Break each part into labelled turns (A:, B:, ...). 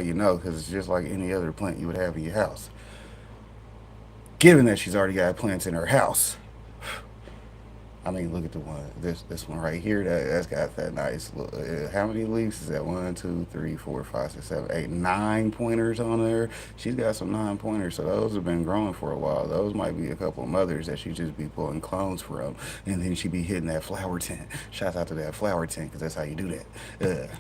A: you know, because it's just like any other plant you would have in your house. Given that she's already got plants in her house, I mean, look at the one, this one right here. That's got that nice. How many leaves is that? One, two, three, four, five, six, seven, eight, 9 pointers on there. She's got some 9 pointers, so those have been growing for a while. Those might be a couple of mothers that she just be pulling clones from, and then she be hitting that flower tent. Shouts out to that flower tent, because that's how you do that.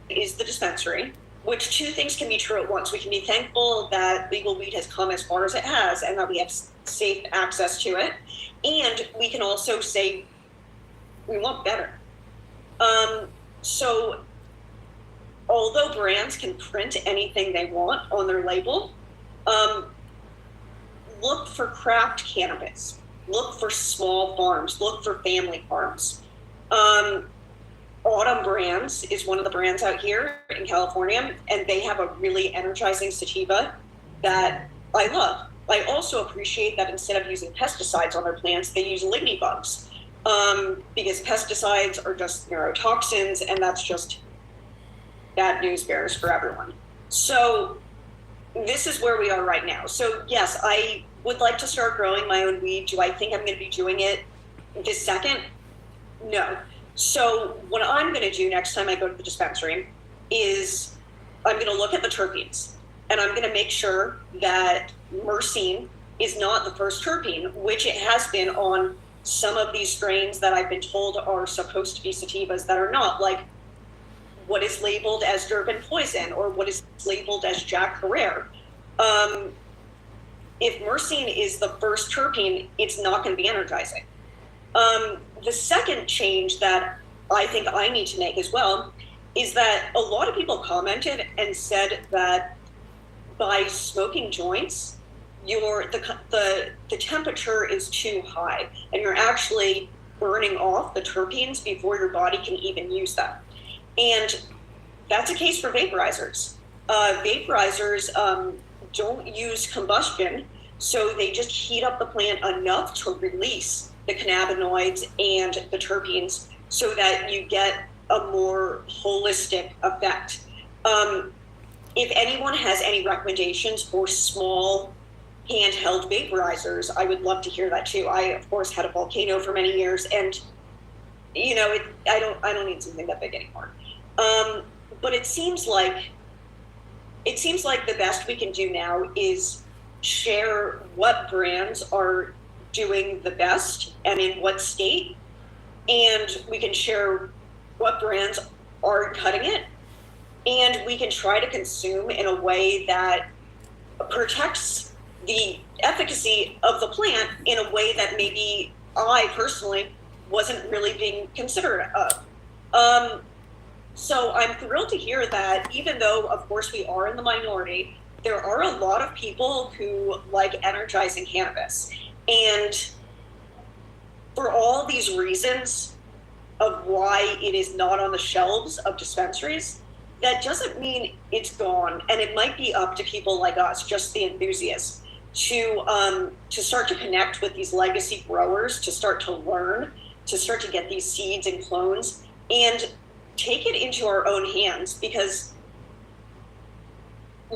B: Is the dispensary, which two things can be true at once. We can be thankful that legal weed has come as far as it has and that we have safe access to it. And we can also say we want better. So, although brands can print anything they want on their label, um, look for craft cannabis, look for small farms, look for family farms. Autumn Brands is one of the brands out here in California, and they have a really energizing sativa that I love. I also appreciate that instead of using pesticides on their plants, they use ladybugs, because pesticides are just neurotoxins, and that's just bad news bears for everyone. So this is where we are right now. So yes, I would like to start growing my own weed. Do I think I'm going to be doing it this second? No. So what I'm going to do next time I go to the dispensary is I'm going to look at the terpenes, and I'm going to make sure that myrcene is not the first terpene, which it has been on some of these strains that I've been told are supposed to be sativas that are not, like what is labeled as Durban poison or what is labeled as Jack Herrera. If myrcene is the first terpene, it's not going to be energizing. The second change that I think I need to make as well is that a lot of people commented and said that by smoking joints, the temperature is too high, and you're actually burning off the terpenes before your body can even use them. And that's a case for vaporizers. Vaporizers don't use combustion, so they just heat up the plant enough to release the cannabinoids and the terpenes so that you get a more holistic effect. If anyone has any recommendations for small handheld vaporizers, I would love to hear that too. I, of course, had a volcano for many years, and I don't need something that big anymore. But it seems like the best we can do now is share what brands are doing the best and in what state, and we can share what brands are cutting it, and we can try to consume in a way that protects the efficacy of the plant in a way that maybe I personally wasn't really being considerate of. So I'm thrilled to hear that, even though, of course, we are in the minority, there are a lot of people who like energizing cannabis. And for all these reasons of why it is not on the shelves of dispensaries, that doesn't mean it's gone. And it might be up to people like us, just the enthusiasts, to start to connect with these legacy growers, to start to learn, to start to get these seeds and clones, and take it into our own hands, because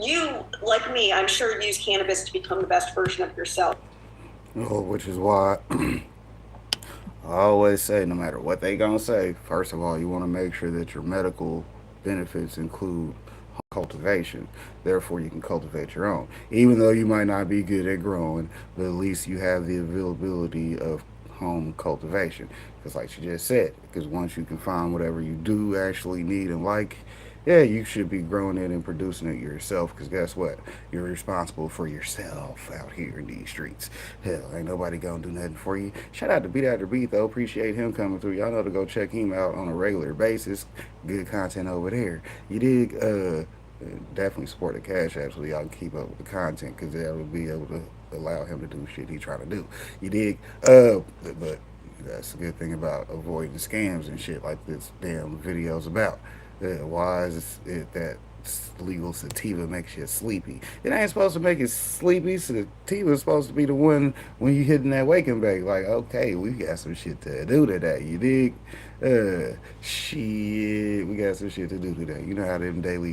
B: you, like me, I'm sure, use cannabis to become the best version of yourself.
A: Oh, which is why I always say, no matter what they gonna say, first of all, you want to make sure that your medical benefits include cultivation. Therefore, you can cultivate your own. Even though you might not be good at growing, but at least you have the availability of home cultivation. Because, like she just said, because once you can find whatever you do actually need and like, yeah, you should be growing it and producing it yourself. Because guess what? You're responsible for yourself out here in these streets. Hell, ain't nobody gonna do nothing for you. Shout out to Beat After Beat though. Appreciate him coming through. Y'all know to go check him out on a regular basis. Good content over there. You dig? Definitely support the Cash App so y'all can keep up with the content, because that will be able to allow him to do shit he trying to do. You dig? But that's the good thing about avoiding scams and shit like this damn videos about. Why is it that legal sativa makes you sleepy? It ain't supposed to make you sleepy. Sativa is supposed to be the one when you hitting that waking bag. Like, okay, we got some shit to do today. You dig? Shit, we got some shit to do today. You know how them daily